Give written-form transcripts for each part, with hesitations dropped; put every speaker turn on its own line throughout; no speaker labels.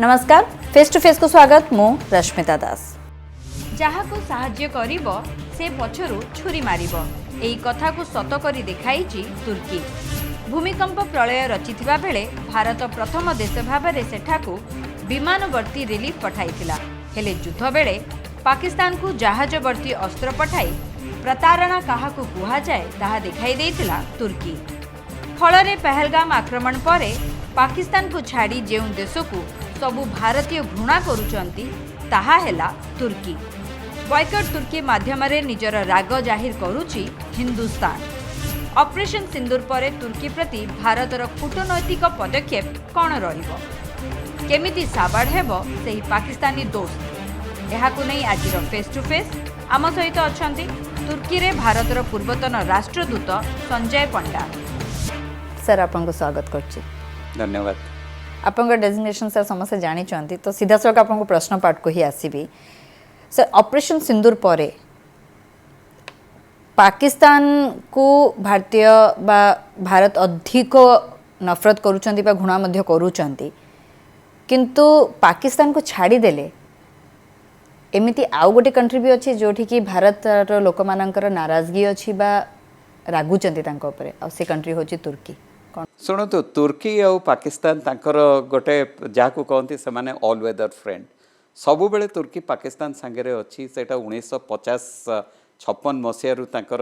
नमस्कार face to face को स्वागत मु रश्मिता दास।
ଯାହାକୁ ସାହାଯ୍ୟ କରିବ ସେ ପଛରୁ ଛୁରୀ ମାରିବ ଏହି କଥାକୁ ସତ କରି ଦେଖାଇଛି ତୁର୍କୀ। ଭୂମିକମ୍ପ ପ୍ରଳୟ ରଚିଥିବା ବେଳେ ଭାରତ ପ୍ରଥମ ଦେଶ ଭାବରେ ସେଠାକୁ ବିମାନବର୍ତ୍ତୀ ରିଲିଫ୍ ପଠାଇଥିଲା। ହେଲେ ଯୁଦ୍ଧ ବେଳେ ପାକିସ୍ତାନକୁ ଜାହାଜବର୍ତ୍ତୀ ଅସ୍ତ୍ର ପଠାଇ ପ୍ରତାରଣା କାହାକୁ କୁହାଯାଏ ତାହା ଦେଖାଇ ଦେଇଥିଲା ତୁର୍କୀ। ଫଳରେ ପହଲଗାମ ଆକ୍ରମଣ ପରେ ପାକିସ୍ତାନକୁ ଛାଡ଼ି ଯେଉଁ ଦେଶକୁ ସବୁ ଭାରତୀୟ ଘୃଣା କରୁଛନ୍ତି ତାହା ହେଲା ତୁର୍କୀ। ବୟକଟ୍ ତୁର୍କୀ ମାଧ୍ୟମରେ ନିଜର ରାଗ ଜାହିର କରୁଛି ହିନ୍ଦୁସ୍ତାନ। ଅପରେସନ ସିନ୍ଦୁର ପରେ ତୁର୍କୀ ପ୍ରତି ଭାରତର କୂଟନୈତିକ ପଦକ୍ଷେପ କ'ଣ ରହିବ, କେମିତି ସାବାଡ଼ ହେବ ସେହି ପାକିସ୍ତାନୀ ଦୋସ୍ତ, ଏହାକୁ ନେଇ ଆଜିର ଫେସ୍ ଟୁ ଫେସ୍ ଆମ ସହିତ ଅଛନ୍ତି ତୁର୍କୀରେ ଭାରତର ପୂର୍ବତନ ରାଷ୍ଟ୍ରଦୂତ ସଞ୍ଜୟ ପଣ୍ଡା।
सर आपको स्वागत करछि।
धन्यवाद।
आपन डेजिग्नेशन सर समस्त जानी तो सीधा सड़क आपको प्रश्न पाठ को ही आसबि। सर ऑपरेशन सिंदूर परे पाकिस्तान को भारतीय बा भारत अधिक नफरत करूचंती बा घृणा मध्य करूचंती, किंतु पाकिस्तान को छाड़ी देले एमिति आउ गोटे कंट्री भी अच्छी जोठी कि भारत रो लोक मानकर नाराजगी अच्छी बा रागुचंती तांको ऊपर, आ से कंट्री होची तुर्की।
शुणु तो तुर्की और पाकिस्तान तांकर गोटे जहाँ कहते से माने ऑल वेदर फ्रेंड सबु बेले तुर्की पाकिस्तान सांगे अच्छी से 1956 मसीह तांकर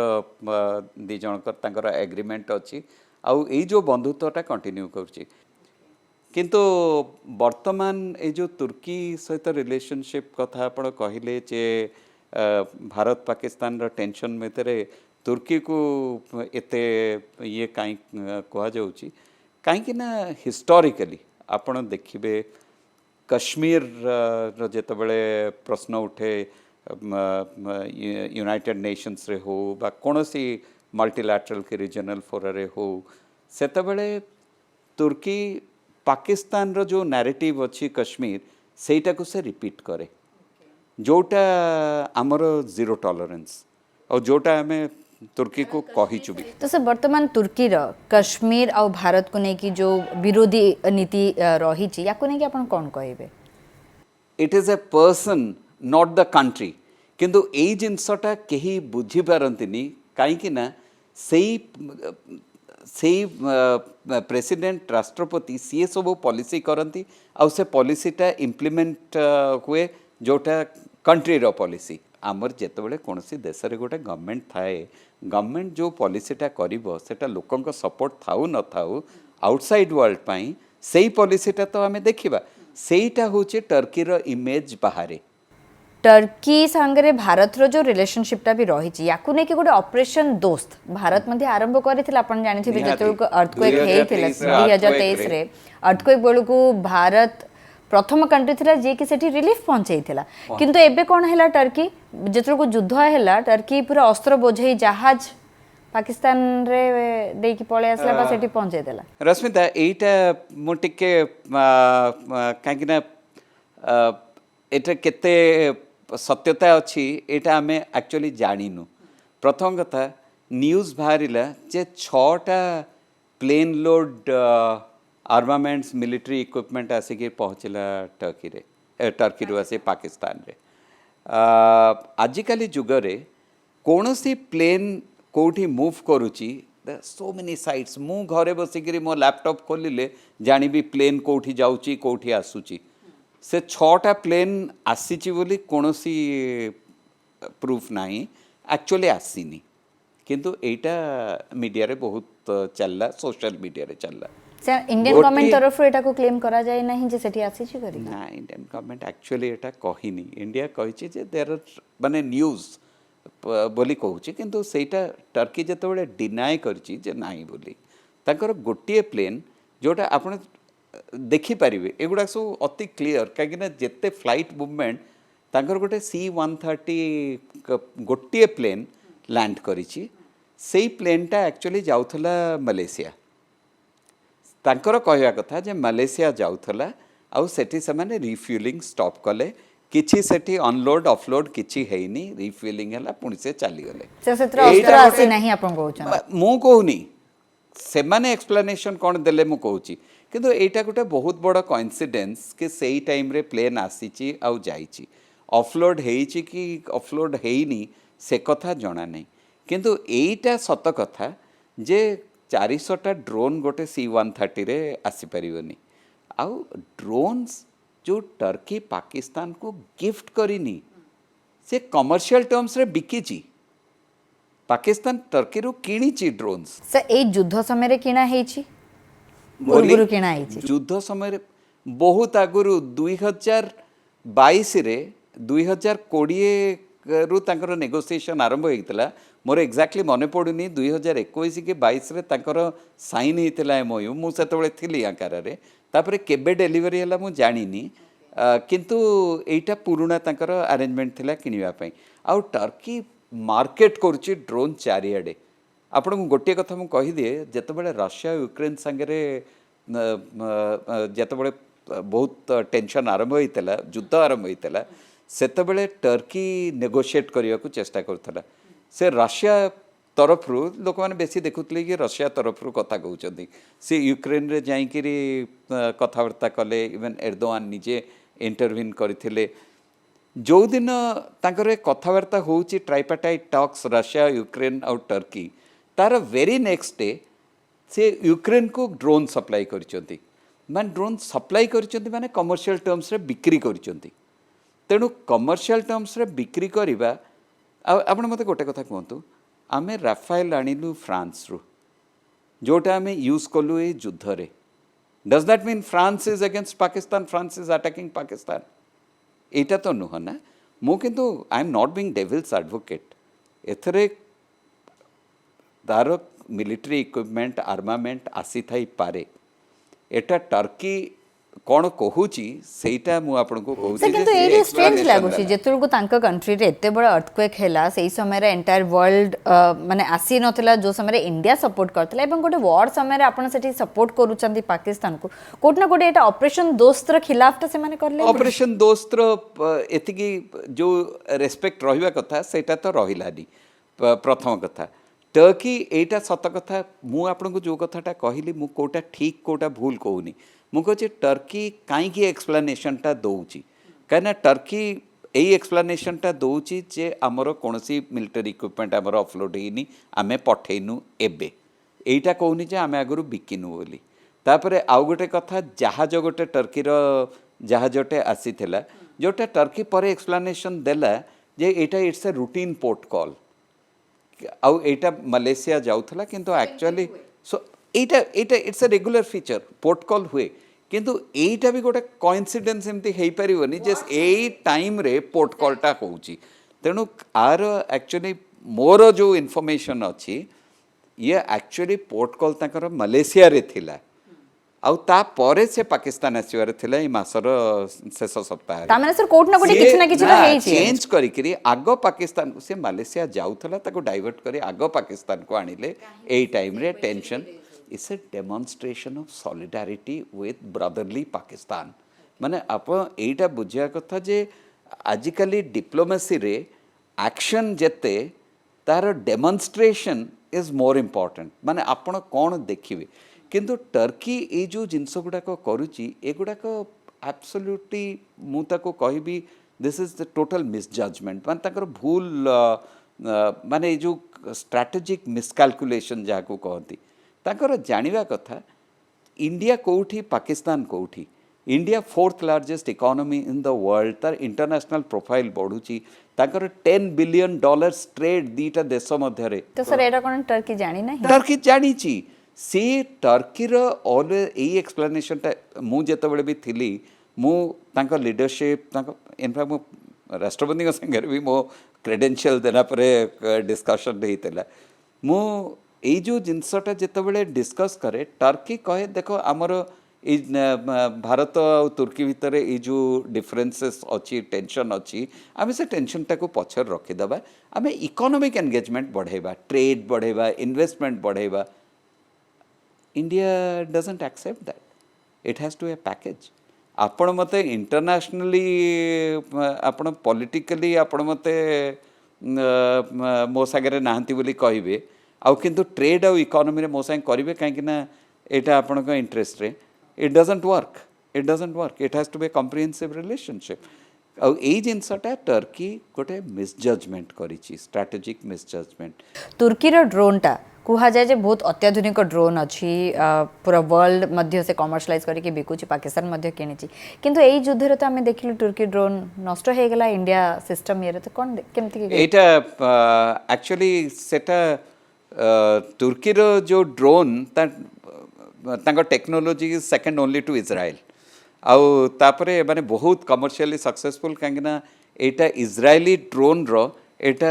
दी जनकर तांकर एग्रीमेंट अच्छी आउ ए जो बंधुत्वटा कंटिन्यू करुच्ची। किंतु वर्तमान ये जो तुर्की सहित रिलेशनशिप कथा आप कहले जे भारत पाकिस्तान रो टेंशन भितर तुर्की को एते ये कहीं कह जाउची कहीं ना हिस्टोरिकली आपण देखिबे कश्मीर रो जेतबेले प्रश्न उठे यूनाइटेड नेशंस रे हो बा कोनोसी मल्टीलैटरल के रीजनल फोरम रे हो सेतबेले तुर्की पाकिस्तान रो जो नैरेटिव अच्छी कश्मीर सेटा को से रिपीट करे जोटा आमर जीरो टॉलरेंस और जोटा हमें तुर्की को कही चुबी।
तो सर वर्तमान तुर्की रो कश्मीर और भारत को लेकिन जो विरोधी नीति रही या को लेकिन आपण कोन कहबे?
It is a person not the country, किंतु एई जिनसटा केही बुझी पारंतिनी काईकि ना सेई प्रेसिडेंट राष्ट्रपति सी सब पॉलिसी करती आउ से पॉलिसीटा इम्प्लीमेंट हुए जोटा कंट्री रो पॉलिसी। आमर जेतबेले कोनोसी देश रे गोटे गवर्नमेंट थाए गवर्नमेंट जो पॉलिसीटा करिवो सेटा लोकंक सपोर्ट थाउ न थाउ आउटसाइड वर्ल्ड पाई सेई पॉलिसीटा तो आमे देखिबा सेईटा होचे टर्की रो इमेज बाहरे।
टर्की संगे भारत रो जो रिलेशनशिपटा भी रही या को कि गोटे ऑपरेशन दोस्त भारत मध्ये आरंभ करथिला। आपण जानिथिबे जेतबेले अर्थक्वेक हेइथिला 2023 रे अर्थक्वेक बेलू भारत प्रथम कंट्री थिला जे कि सेठी रिलीफ पहुंचैथिला, किंतु एबे कोन हैला टर्की जेतरो को युद्ध हैला टर्की पूरा अस्त्र बोझई जहाज पाकिस्तान रे देई कि पळे आसला बा सेठी पहुंचै देला।
रश्मिता एटा मो टिके काकिना एटा केते सत्यता अच्छी एटा आमे एक्चुअली जानिनु। प्रथम कथा न्यूज बाहरिला जे 6टा plane load armaments military equipment आसिक पहुँचला टर्की रे टर्की रू आसी पाकिस्तान रे। आजिकाली जुगरे कौनसी प्लेन कोठी मूव करुची सो मेनी साइट्स मु घरे बसिक मो लैपटॉप खोलिले जानिबी प्लेन कोठी जाउची कोठी आसुची। से 6टा प्लेन आसीची बोली कौनसी प्रूफ नाही एक्चुअली आसीनी, किंतु एटा मीडिया रे बहुत चलला सोशल मीडिया रे चलला।
सर इंडियन गवर्नमेंट तरफ एटा को क्लेम करा जाय नहीं जे सेठी आसी छि करी
ना इंडियन गवर्नमेंट एक्चुअली एटा कहिनी। इंडिया कहिछि जे देयर माने न्यूज बोली कहूछि, किंतु सेटा टर्की जेतबेले डिनाय करछि जे नाही बोली ताकर गोटिए प्लेन जोटा आपण देखि पारिबे एगुडा सब अति क्लियर काकि ना जेते फ्लाइट मूवमेंट ताकर गोटे C-130 गोटिए प्लेन लैंड करिछि। सेई प्लेनटा एक्चुअली जाउथला मलेशिया। तांकर कहवा कथा जे मलेशिया जाउथला आउ सेठी समाने रिफ्यूलिंग स्टॉप कले किछि सेठी अनलोड ऑफलोड किछि हेइनी रिफ्यूलिंग हला पुणी से चली गले।
से सेत्र अस्त्र आसी नाही आपन कहउछन मु
कहूनी से माने एक्सप्लेनेशन कोन देले मु कहूची किंतु एटा गोटे बहुत बड़ कोइंसिडेंस कि सेई टाइम रे प्लेन आसीची आउ जाईची ऑफलोड हेइची कि ऑफलोड हेइनी से कथा जणा नहीं किंतु एइटा सत कथा जे 400टा ड्रोन गोटे C-130 रे आसी परिवनी आउ ड्रोन्स जो टर्की पाकिस्तान को गिफ्ट करिनी से कमर्शियल टर्म्स रे बिकिची पाकिस्तान टर्की रू किणीची ड्रोन्स
सर ए युद्ध समय रे किना हेची पूर्वरु किना हेची
युद्ध समय रे बहुत आगुरु 2022 रे 2020 रु तांकर नेगोशिएशन आरंभ होइतला मोर एक्जाक्टली मने पडुनी 2021 के 22 रे तांकर साइन हेतिला एमओयू मु सेतबेले थिली आकार रे तापरे केबे डेलीवरी हला मु जानिनी किंतु एटा पुरुणा तांकर अरेंजमेंट थिला किनिबा पई आउ टर्की मार्केट करूची ड्रोन चारियाडे आपण को गोटे कथा मु कहि दिए जेतबेले रशिया यूक्रेन संगे जेतबेले बहुत टेंशन आरंभ होइतला युद्ध आरंभ होइतला सेतबेले टर्की नेगोशिएट करिया को चेष्टा करथला से रशिया तरफ रु लोक माने बेसी देखुतले कि रशिया तरफ रु कथा कहउचंदी से यूक्रेन रे जाई कि कथावार्ता कले इवन एर्दोआन निजे इंटरव्यून करथिले जो दिन तांकर कथावार्ता होउची ट्राइपार्टाइट टॉक्स रशिया यूक्रेन और टर्की तार वेरी नेक्स्ट डे से यूक्रेन को ड्रोन सप्लाई करचंती मान ड्रोन सप्लाई करचंती माने कमर्शियल टर्म्स रे बिक्री करचंती तेणु कमर्शियल टर्म्स रे बिक्री करिबा आपण मते गोटे कथा कहतु आमे राफेल आनिलु फ्रांस रु जोटा आमे यूज कलु ए युद्ध रे does that mean France is against Pakistan France is attacking Pakistan एटा तो नुह ना मु किंतु I am not being devil's advocate एथरे तार मिलिटरी इक्विपमेंट आर्मामेंट आसी थाई पारे एटा टर्की कौन कहूची सेटा मु आपन को कहूची
से किंतु एडी स्ट्रेंज लागुची जेतुर को तांका कंट्री रे एते बड़ अर्थक्वेक हैला सेही समय रे एंटायर वर्ल्ड माने आसी नथला जो समय रे इंडिया सपोर्ट करथला एवं गोटे वॉर समय रे आपण सेठी सपोर्ट करूचंदी पाकिस्तान को कोट ना कोटे एटा ऑपरेशन दोस्त र खिलाफ त से माने करले
ऑपरेशन दोस्त र एतिकी जो रेस्पेक्ट रहिबा कथा सेटा तो रहिलानी प्रथम कथा टर्की एटा सत कथा मु आपन को जो कथाटा कहिली मु कोटा ठीक कोटा भूल कहूनी मु कहछि टर्की काई की एक्सप्लेनेशन टा दउची काना टर्की एई एक्सप्लेनेशन टा दउची जे हमर कोनसी मिलिटरी इक्विपमेंट हमर ऑफलोड हेनी आमे पठेनु एबे एइटा कहूनी जे आमे आगरु बिकिनु बोली तापरे आउ गोटे कथा जहाज गोटे टर्की रो जहाजटे आसीथिला जोटा टर्की पर एक्सप्लेनेशन देला जे एटा it's a routine port call आउ एटा मलेशिया जाउथला किंतु actually so Etah Etah it's a regular feature port call हुए किंतु एटा भी गोटे कोइंसिडेंस एमती हेई परिवनी जे एई टाइम रे पोर्ट कॉल टा होउची तेनु आर एक्चुअली मोर जो इन्फॉर्मेशन अछि ये एक्चुअली पोर्ट कॉल ताकर मलेशिया रे थिला आउ ता परे से पाकिस्तान आसीबार थिला ई मासर शेष सप्ताह
ता माने सर कोट ना कोटे किछ ना किछ तो हेई छी
चेंज करी करी आगो पाकिस्तान से मलेशिया जाउथला ताको डाइवर्ट करी आगो पाकिस्तान को आनिले एई टाइम रे tension it's a demonstration of solidarity with brotherly Pakistan माने आप एटा बुझिया कथा जे आजिकली डिप्लोमेसी रे एक्शन जेते तार डेमोन्स्ट्रेशन इज मोर इम्पोर्टेंट माने आपण कोन देखिबे किंतु टर्की ए जो जिनस गुड़ाक करुच्ची एगुड़ाक एब्सोल्युटली मु ताको कहबी this is the total misjudgement मान ताकर भूल माने जो स्ट्रैटेजिक मिसकैलकुलेशन जहाँ को कहती ताकर जानिबा कथा इंडिया कोठी पाकिस्तान कोठी India 4th largest economy in the world तार इंटरनेशनल प्रोफाइल बढ़ुची ताकर $10 बिलियन ट्रेड दीटा देश मध्य रे
तो सर एटा कोन टर्की जानी नहीं
टर्की जानिची सी टर्की रो ऑलवेज एई एक्सप्लेनेशन ता मु जेते बेले भी थिली मु तांका लीडरशिप तांका इनफैक्ट मु राष्ट्रपति संगे भी मो क्रेडेंशियल देना परे डिस्कशन हेतला मु एई जो जिनसटा जेते बेले डिस्कस करे टर्की कहे देखो हमर ई भारत और तुर्की भितर ये जो डिफरेंसेस अच्छी टेंशन अच्छी आम से टेंशन टाक पछर रखीदे आम इकोनॉमिक एंगेजमेंट बढ़ेबा ट्रेड बढ़ेबा इन्वेस्टमेंट बढ़ेबा India doesn't accept that it has to a package आपण मते इंटरनेशनली आपण पॉलिटिकली आपण मते मो सागरे नाहंती बोली कहिबे आउ किंतु ट्रेड और इकोनॉमी रे मो संग करिवे काहे कि ना एटा आपण को इंटरेस्ट रे it doesn't work it has to be comprehensive relationship ଆଉ ଏଇ ଜିନିଷଟା ଟର୍କି ଗୋଟେ ମିସଜଜମେଣ୍ଟ କରିଛି ଷ୍ଟ୍ରାଟେଜିକ୍ ମିସଜଜମେଣ୍ଟ
तुर्कीर ड्रोनटा कुहाଯାଏ ଯେ ବହୁତ ଅତ୍ୟାଧୁନିକ ଡ୍ରୋନ୍ ଅଛି ପୁରା वर्ल्ड ମଧ୍ୟ ସେ କମର୍ସିଆଲାଇଜ କରିକି ବିକୁଛି ପାକିସ୍ତାନ ମଧ୍ୟ କିଣିଛି କିନ୍ତୁ ଏଇ ଯୁଦ୍ଧରେ ତ ଆମେ ଦେଖିଲୁ ତୁର୍କୀ ଡ୍ରୋନ୍ ନଷ୍ଟ ହେଇଗଲା ଇଣ୍ଡିଆ ସିଷ୍ଟମ ଇଏରେ ତ କ'ଣ କେମିତି
ଏଇଟା ଆକ୍ଚୁଆଲି ସେଟା ତୁର୍କୀର ଯୋଉ ଡ୍ରୋନ୍ ତାଙ୍କ technology second only to Israel ଆଉ ତାପରେ ମାନେ ବହୁତ କମର୍ସିଆଲି ସକ୍ସେସଫୁଲ୍ କାହିଁକିନା ଏଇଟା ଇସ୍ରାଏଲି ଡ୍ରୋନ୍ର ଏଇଟା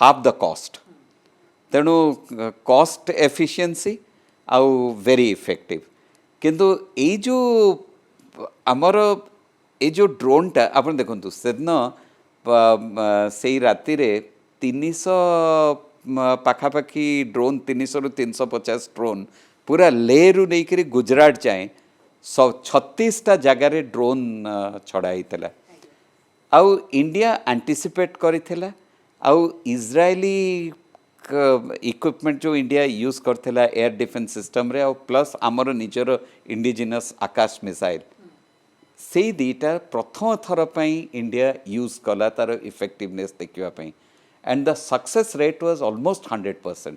ହାଫ୍ ଦ କଷ୍ଟ ତେଣୁ କଷ୍ଟ ଏଫିସିଏନ୍ସି ଆଉ ଭେରି ଇଫେକ୍ଟିଭ କିନ୍ତୁ ଏଇ ଯେଉଁ ଆମର ଏଇ ଯେଉଁ ଡ୍ରୋନ୍ଟା ଆପଣ ଦେଖନ୍ତୁ ସେଦିନ ସେଇ ରାତିରେ 300 ପାଖାପାଖି ଡ୍ରୋନ୍ 300ରୁ 350 ଡ୍ରୋନ୍ ପୁରା ଲେରୁ ନେଇକରି ଗୁଜରାଟ ଯାଏଁ 36ଟା ଜାଗାରେ ଡ୍ରୋନ୍ ଛଡ଼ା ହେଇଥିଲା ଆଉ ଇଣ୍ଡିଆ ଆଣ୍ଟିସିପେଟ୍ କରିଥିଲା ଆଉ ଇସ୍ରାଏଲି ଇକ୍ୱିପମେଣ୍ଟ ଯେଉଁ ଇଣ୍ଡିଆ ୟୁଜ୍ କରିଥିଲା ଏୟାର ଡିଫେନ୍ସ ସିଷ୍ଟମ୍ରେ ଆଉ ପ୍ଲସ୍ ଆମର ନିଜର ଇଣ୍ଡିଜିନସ୍ ଆକାଶ ମିସାଇଲ୍ ସେଇ ଦୁଇଟା ପ୍ରଥମ ଥର ପାଇଁ ଇଣ୍ଡିଆ ୟୁଜ୍ କଲା ତା'ର ଇଫେକ୍ଟିଭନେସ୍ ଦେଖିବା ପାଇଁ and the success rate was almost 100%.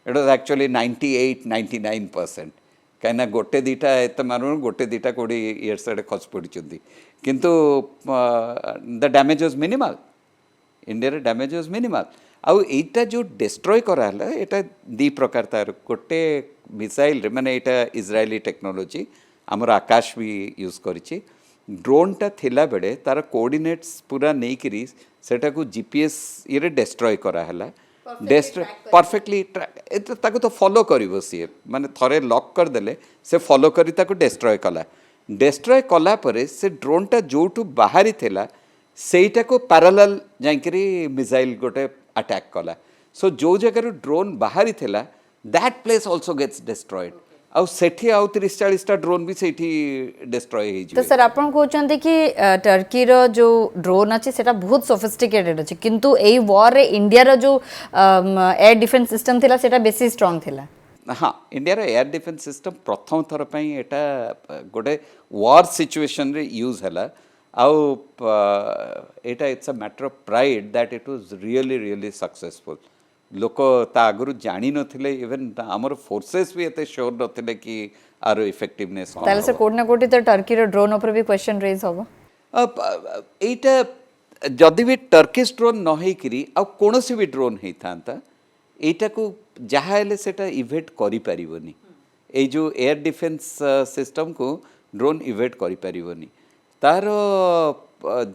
It was actually 98-99%. କାହିଁକିନା ଗୋଟେ ଦୁଇଟା ଏତେ ମାରୁ ଗୋଟେ ଦୁଇଟା କୋଉଠି ଇୟର୍ ସାଡ଼େ ଖସି ପଡ଼ିଛନ୍ତି କିନ୍ତୁ ଦ ଡ୍ୟାମେଜ୍ ୱାଜ୍ ମିନିମାଲ୍ ଇଣ୍ଡିଆରେ ଡ୍ୟାମେଜ୍ ୱାଜ୍ ମିନିମାଲ୍ ଆଉ ଏଇଟା ଯେଉଁ ଡେଷ୍ଟ୍ରୟ କରାହେଲା ଏଇଟା ଦୁଇ ପ୍ରକାର ତା'ର ଗୋଟେ ମିସାଇଲ୍ରେ ମାନେ ଏଇଟା ଇସ୍ରାଏଲି ଟେକ୍ନୋଲୋଜି ଆମର ଆକାଶ ବି ୟୁଜ୍ କରିଛି ଡ୍ରୋନ୍ଟା ଥିଲାବେଳେ ତା'ର କୋଅର୍ଡ଼ିନେଟ୍ସ ପୁରା ନେଇକିରି ସେଟାକୁ GPS ଇଏରେ ଡେଷ୍ଟ୍ରୟ କରାହେଲା परफेक्टली ताको तो फॉलो करिवो सी माने थरे लॉक कर देले से फॉलो करी ताको डेस्ट्रॉय कला परे से ड्रोनटा जोटू बाहरी थिला सेटा को पैरेलल जाइकरी मिसाइल गोटे अटैक कला सो जो जगह ड्रोन बाहरी थिला that place also gets destroyed आउ सेठी आउ 30-40टा ड्रोन भी सेठी डिस्ट्रॉय हे
तो सर आपण कहउचंती कि टर्की रो जो ड्रोन अछि सेटा बहुत सोफिस्टिकेटेड अछि किंतु एई वॉर रे इंडिया रो जो एयर डिफेंस सिस्टम थिला सेटा बेसी स्ट्रांग थिला
हाँ इंडिया रो एयर डिफेंस सिस्टम प्रथम थर पई एटा गोटे वॉर सिचुएशन रे यूज हला आउ एटा it's a matter of pride that it was really successful लोक ता आगु जानी नथिले इवन हमर फोर्सेस भी एते श्योर नथिले कि आरो इफेक्टिवनेस
ताले से कोड ना कोटी तो टर्की रो ड्रोन ऊपर भी क्वेश्चन रेज होबो
एटा जदि भी टर्किश ड्रोन न हेकरी आ कोनोसी भी ड्रोन हे थांता एटा को जहा हेले सेटा इवेट करि परिबोनी ए जो एयर डिफेंस सिस्टम को ड्रोन इवेट करि परिबोनी तार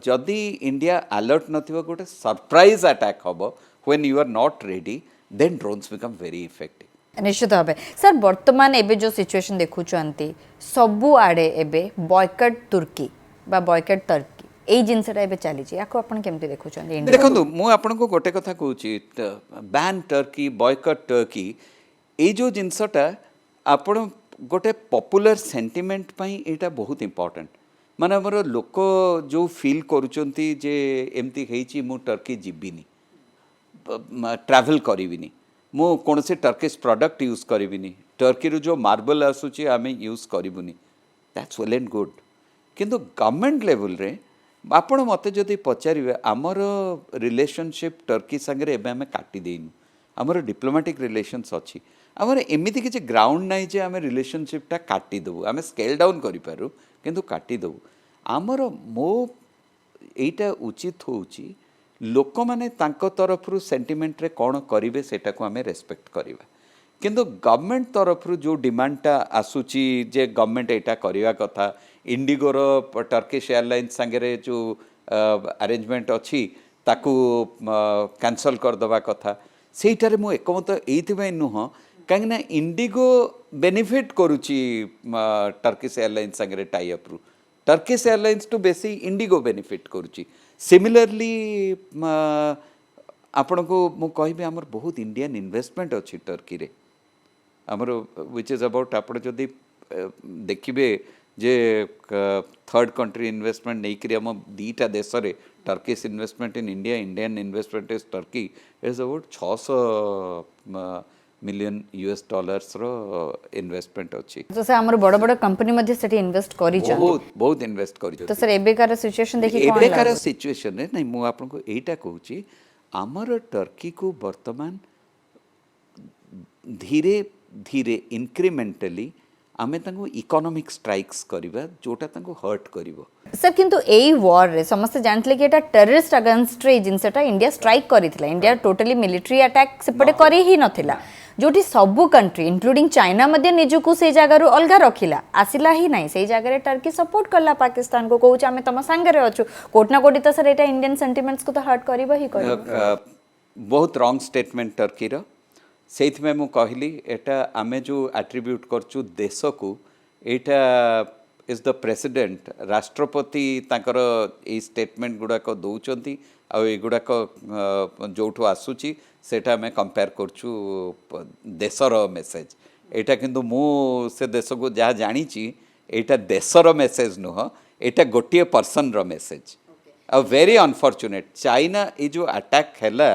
जदि इंडिया अलर्ट नथिबो गोटे सरप्राइज अटैक होबो when you are not ready then drones become very effective
निश्चित भाबे सर वर्तमान एबे जो सिचुएशन देखु चंती सबु आडे एबे बॉयकट तुर्की बा बॉयकट टर्की एई जिंसटा एबे चली छी याको आपण केमते देखु चंती इंडिया
देखंतु मु आपण को गोटे कथा कहू छी बैन टर्की बॉयकट टर्की एई जो जिंसटा आपण गोटे पॉपुलर सेंटिमेंट पई एटा बहुत इंपोर्टेंट माने हमर लोक जो फील करूचंती जे एमती हेची मु टर्की जिबिनी ट्रैवल करिविनी मु कोनसे टर्किश प्रोडक्ट यूज करिविनी टर्की रो जो मार्बल आसुची आमे यूज करिवुनी दैट्स वेल एंड गुड किंतु गवर्नमेंट लेवल रे आपण मते जदि पचारिवे हमर रिलेशनशिप टर्की संगे एबे हमें काटी देइनु हमर डिप्लोमेटिक रिलेशंस अछि हमर एमिति किछि ग्राउंड नै जे हमें रिलेशनशिप ता काटी देबु हमें स्केल डाउन करि पारु किंतु काटी देबु हमर मो एटा उचित होउची लोक माने तांको तरफरु सेंटिमेंट रे कोन करिवे सेटा को हमें रेस्पेक्ट करिवा किंतु गवर्नमेंट तरफरु जो डिमांडटा आसुची जे गवर्नमेंट एटा करिवा कथा इंडिगो रो टर्किश एयरलाइंस संगे जो अरेंजमेंट अछि ताकू कैंसल कर दवा कथा सेटारे मु एकमत एइथिबे नुह काहेना इंडिगो बेनिफिट करूची टर्किश एयरलाइंस संगे टाई अप रु टर्किश एयरलाइंस टू बेसी इंडिगो बेनिफिट करूची सिमिलरली आपण को मु कहबे हमर बहुत इंडियन इन्वेस्टमेंट अछि टर्की रे हमर व्हिच इज अबाउट आपण जदी देखिबे जे थर्ड कंट्री इन्वेस्टमेंट नै करी हम दीटा देश रे Turkish investment in India Indian investment is Turkey is about 600 million US dollars रो इन्वेस्टमेंट अच्छी
तो सर हमर बड़ बड़ कंपनी मध्ये सेठी इन्वेस्ट करी छन
बहुत बहुत इन्वेस्ट कर
तो सर एबेकार सिचुएशन देखि कोन
एबेकार सिचुएशन रे नहीं मु आपन को एटा कहूची हमर टर्की को वर्तमान धीरे धीरे इंक्रीमेंटली आमे तांको इकोनॉमिक स्ट्राइक्स करिबा जोटा तांको हर्ट करिवो
सर किंतु एई वॉर रे समस्त जानतले कि एटा टेररिस्ट अगेंस्ट रे जिनसेटा इंडिया स्ट्राइक करितला इंडिया टोटली मिलिटरी अटैक सेपटे करी ही नथिला जोटी सबु कंट्री इंक्लूडिंग चाइना मध्ये निजुकु से जगारु अलगा रखिला आसिला ही नाही से जगारे टर्की सपोर्ट करला पाकिस्तान को कहूच आमे तम संगे रे अछु कोटना कोटी त सर एटा इंडियन सेंटिमेंट्स को तो हर्ट करबा ही करबा
बहुत रॉन्ग स्टेटमेंट टर्की रो सेथ में मु कहली एटा आमे जो एट्रिब्यूट करछु देश को एटा इज द प्रेसिडेंट राष्ट्रपति ताकर ए स्टेटमेंट गुडा को दउचंती आ एगुडा को जोठो आसुची सेटा में कंपेयर करछु देशर मेसेज एटा किंतु मु से देश को जहाँ जानी एटा देशर मेसेज नुह एटा गोटे पर्सन रो मेसेज आ वेरी अनफॉर्चुनेट चाइना ये जो अटैक हैला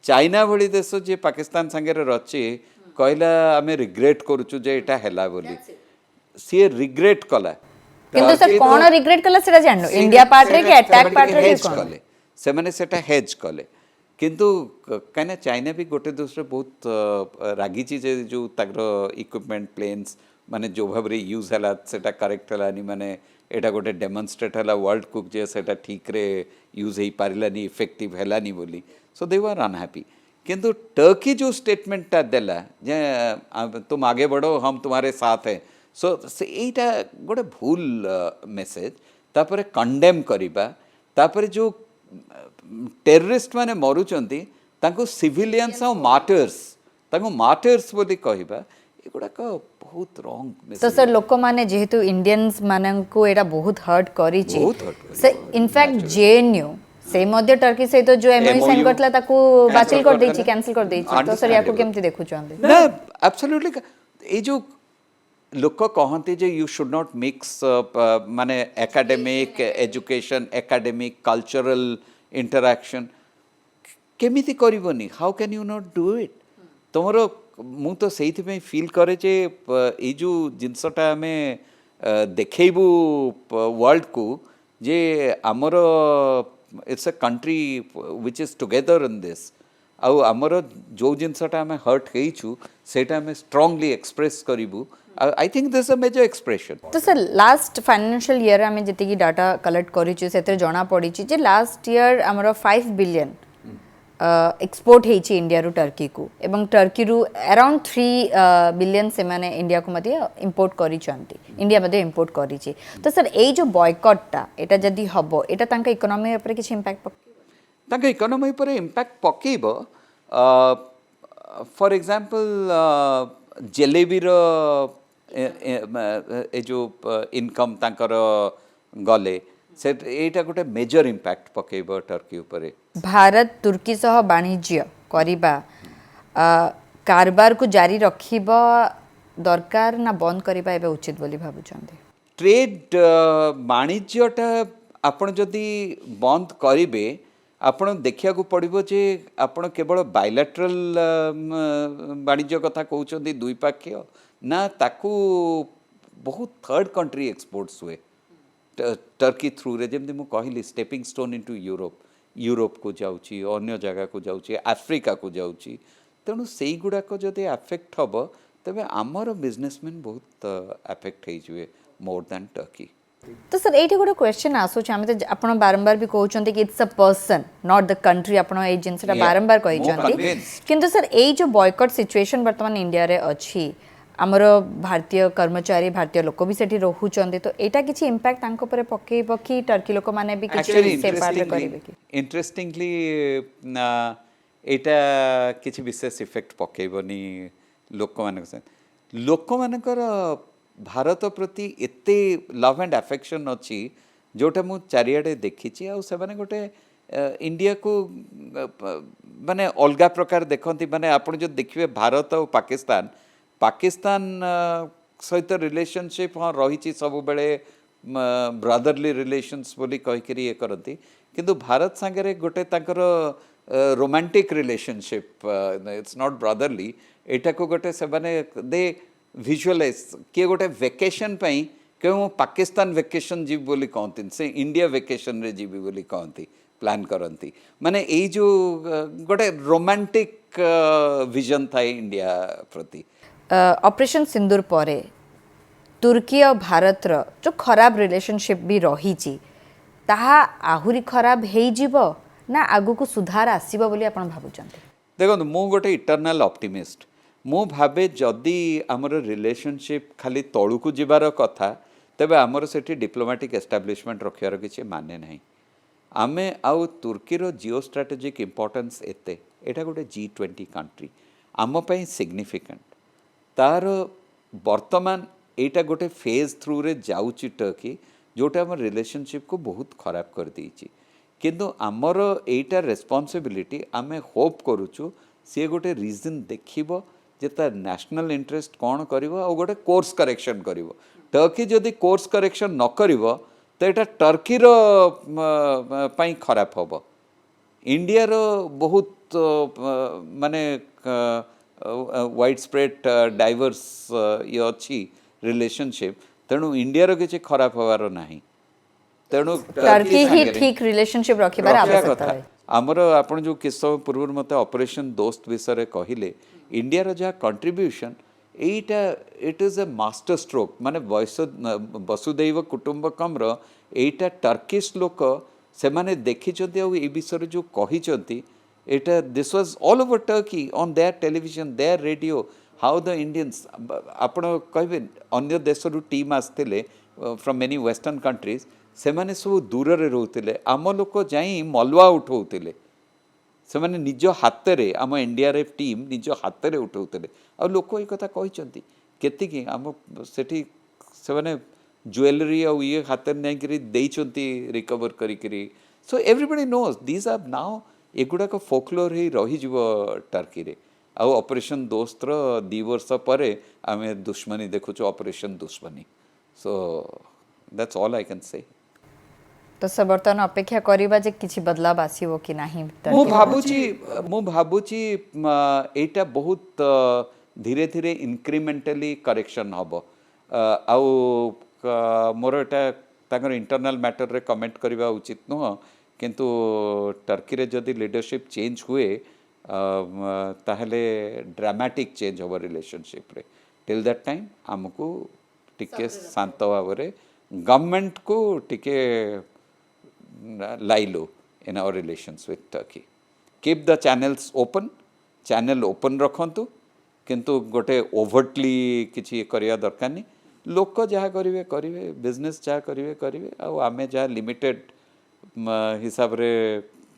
चाइना भली देश जे पाकिस्तान संगे रची कहला आमे रिग्रेट करूछु जे एटा हैला बोली सी रिग्रेट कला
किंतु सर कोन रिग्रेट कला सेटा जाननो इंडिया पार्ट रे के अटैक पार्ट रे कोन
कले से माने सेटा हेज कले किंतु कने चाइना भी गोटे दूसरे बहुत रागीची जे जो ताकर इक्विपमेंट प्लेन्स माने जो भाबरे यूज हला सेटा करेक्ट हलानी माने एटा गोटे डेमोन्स्ट्रेट हला वर्ल्ड कुक जे सेटा ठीक रे यूज हेई पारिलानी इफेक्टिव हलानी बोली सो दे वर अनहैप्पी किंतु टर्की जो स्टेटमेंट ता देला जे तुम आगे बढ़ो हम तुम्हारे साथ हैं सो से एटा गोटे भूल मेसेज तापरे कंडेम करिबा तापरे जो टेररिस्ट माने मरुचंती तांको सिविलियंस और मार्टर्स तांको मार्टर्स बोली कहिबा एगुडा को बहुत रॉन्ग मेसेज
तो सर लोक माने जेहेतु इंडियंस मानन को एटा बहुत हर्ट करी छि सर इनफैक्ट जेएनयू से मध्य टर्की से तो जो एमओयू साइन करतला ताको बातिल कर देछि कैंसिल कर देछि तो सर याको केमति देखु चंदे
ना एब्सोल्युटली ए जो लोक कहते जे यू शुड नॉट मिक्स माने academic education academic cultural interaction केमिति करिवनी how can you not do it तमरो मु तो सेहित में फील करे जे ए जो जिनसटा हमें देखेबू वर्ल्ड को जे हमर it's a country which is together in this आउ हमर जो जिनसटा हमें हर्ट हेइछु सेटा हमें स्ट्रांगली एक्सप्रेस करिवू I think this a major expression
तो सर लास्ट फाइनेंशियल ईयर आमे जति की डाटा कलेक्ट करी छि सेते जणा पड़ी छि जे लास्ट ईयर हमर 5 बिलियन एक्सपोर्ट हेछि इंडिया रु टर्की को एवं टर्की रु अराउंड 3 बिलियन से माने इंडिया को मध्ये इंपोर्ट करी छंती इंडिया मध्ये इंपोर्ट करी छि तो सर ए जो बॉयकॉटटा एटा जदी हबो एटा तांका इकोनॉमी ऊपर किछ इंपैक्ट पकेबो
तांका इकोनॉमी ऊपर इंपैक्ट पकेबो फॉर एग्जांपल जलेबी रो ए जो इनकम तांकर गले से एटा गोटे मेजर इंपैक्ट पकेबो टर्की ऊपर
भारत तुर्की सह वाणिज्य करिबा कारबार को जारी रखिबा दरकार ना बंद करिबा एबे उचित बोली भाबुचंदे
ट्रेड वाणिज्यटा आपण जदि बंद करिबे आपण देखिया को पड़िबो जे आपण केवल बायलैटरल वाणिज्य कथा कहउचंदी द्विपक्षीय ना ताकू बहुत थर्ड कंट्री एक्सपोर्ट्स हुए टर्की थ्रू रे जेमति मु कहली स्टेपिंग स्टोन इनटू यूरोप को जाउची अन्य जगह को जाउची अफ्रीका को जाउची तेणु सेई गुडा को जदि अफेक्ट हबो तबे हमर बिजनेसमैन बहुत अफेक्ट हेइ जुए मोर देन टर्की
तो सर एठी गोटे क्वेश्चन आसो छामे तो आपण बारंबार भी कहउचंती कि it's a person not the country आपण ए जिनसटा बारंबार कहिचंती किंतु सर ए जो बॉयकॉट सिचुएशन वर्तमान इंडिया रे अछि हमर भारतीय कर्मचारी भारतीय लोक भी सेठी रहउचंती तो एटा किछि इंपैक्ट तांको परे पकेइबो कि टर्की लोक माने भी किछि से पार्ट करिवे कि
इंटरेस्टिंगली एटा किछि विशेष इफेक्ट पकेइबोनी लोक मानकर भारत प्रति एते लव एंड अफेक्शन अच्छी जोटा मु चारियाडे देखी आ से माने गोटे इंडिया को माने अलगा प्रकार देखती माने आपण जो देखिए भारत और पाकिस्तान सहित रिलेशनशिप हाँ रही सब बेले ब्रदरली रिलेशंस बोली कहीकि ये करती किंतु भारत सांगे गोटे तांकर romantic relationship it's not brotherly एटा को गोटे से माने दे विजुअलाइज किए गोटे वेकेशन पई क्यों पाकिस्तान वेकेशन जीव बोली कहती से इंडिया वेकेशन रे जीवी बोली कहती प्लान करती माने यही जो गोटे रोमांटिक विजन था इंडिया प्रति
ऑपरेशन सिंदूर परे तुर्की और भारत रो जो खराब रिलेशनशिप भी रही ताहा आहुरी खराब हेई जीवो ना आगु को सुधार आसीबो बोली आपण भाबुचंते
देखो मु गोटे इटरनाल ऑप्टिमिस्ट मु भाबे जदि आमर रिलेशनशिप खाली तळु को जिबार कथा तबे आमर सेठी डिप्लोमेटिक एस्टाब्लिशमेंट रखियार किछि माने नाही आमे आउ तुर्की रो जियो स्ट्रेटेजिक इंपोर्टेंस एते एटा गोटे G20 कंट्री आम पई सिग्निफिकेंट तार वर्तमान एटा गोटे फेज थ्रू रे जाउची टर्की जोटा आम रिलेशनशिप को बहुत खराब कर देछि किंतु आमर एटा रेस्पॉन्सिबिलिटी आमे होप करूछु सी गोटे रीजन देखिबो जे तार नेशनल इंटरेस्ट कौन करिवो आ गोटे कोर्स करेक्शन करिवो टर्की जदि कोर्स करेक्शन न करिवो तो एटा टर्की रो पई खराब होबो इंडिया रो बहुत माने वाइड स्प्रेड डाइवर्स ये अच्छी रिलेशनशिप तेणु इंडिया रो किछि खराब होवार नाही तेणु
टर्की ही ठीक रिलेशनशिप रखिबार आवश्यकता है
आमर आपण जो किस समय पूर्व मत ऑपरेशन दोस्त विषय कहले इंडिया रो जहाँ contribution Etah it is a master stroke माने वसुदैव कुटुंबकम रो एटा टर्किश लोक से माने देखिचंती आ ए विषय जो कहिचंती एटा this was all over Turkey on their television their radio how the Indians आपण कहबे अन्य देशरू टीम आस्थिले फ्रॉम मेनी वेस्टर्न कंट्रीज से माने सब दूर रे रहउतिले आम लोक जाई मलवा उठौतिले से माने निज हाथ रे आम एनडीआरएफ टीम निज हाथ रे उठौतिले आ लोक ए कथा कहिचंती केति कि आम सेठी से माने ज्वेलरी आ ये हाथ रे नै करी देइचंती रिकवर करी करी so everybody knows these are now एगुडा को फोकलोर ही रही जीव टर्की रे आ ऑपरेशन दोस्त रो 2 वर्ष परे आमे दुश्मनी देखुछु ऑपरेशन दुश्मनी so that's all I can say
तो सब बर्तन अपेक्षा करिबा जे किछि बदलाव आसीबो कि नाही
मु भाबुची एटा बहुत धीरे धीरे इंक्रीमेंटली करेक्शन हबो आउ मोर एटा ताकर इंटरनल मैटर रे कमेंट करबा उचित न किंतु टर्की रे जदि लीडरशिप चेंज हुए ताहले ड्रामेटिक चेंज होवर रिलेशनशिप रे टिल दैट टाइम हमको टिके शांत भाव रे गवर्नमेंट को टिके लाइलो in our relations with Turkey keep the channels open channel open रखंतु किंतु गोटे ओवरटली किछि करिया दरकार नहीं लोक जहाँ करिवे बिजनेस जहाँ करिवे आ आमे जहाँ लिमिटेड हिसाब रे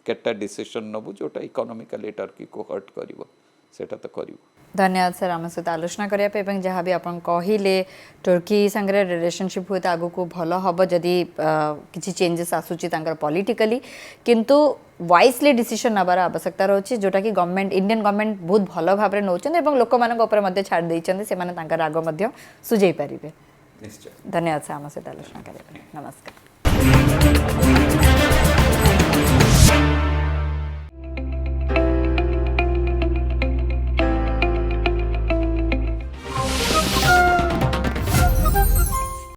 केटा डिसीजन नबु जोटा इकोनॉमिकली टर्की को हर्ट करिवो सेटा तो करिवो
धन्यवाद सर आम सहित आलोचना करने जहाँ भी आप कहले तुर्की संगे रिलेशनशिप हुए तो आगु को भल हम जदि किसी चेंजेस आसूची पॉलिटिकली किंतु वाइसली डिसीजन नबार आवश्यकता रही जोटा कि गवर्नमेंट इंडियन गवर्नमेंट बहुत भल भाव नौकर और लोक मान छाड़ देते राग सुझे पारे धन्यवाद सर आम सहित आलोचना करने नमस्कार।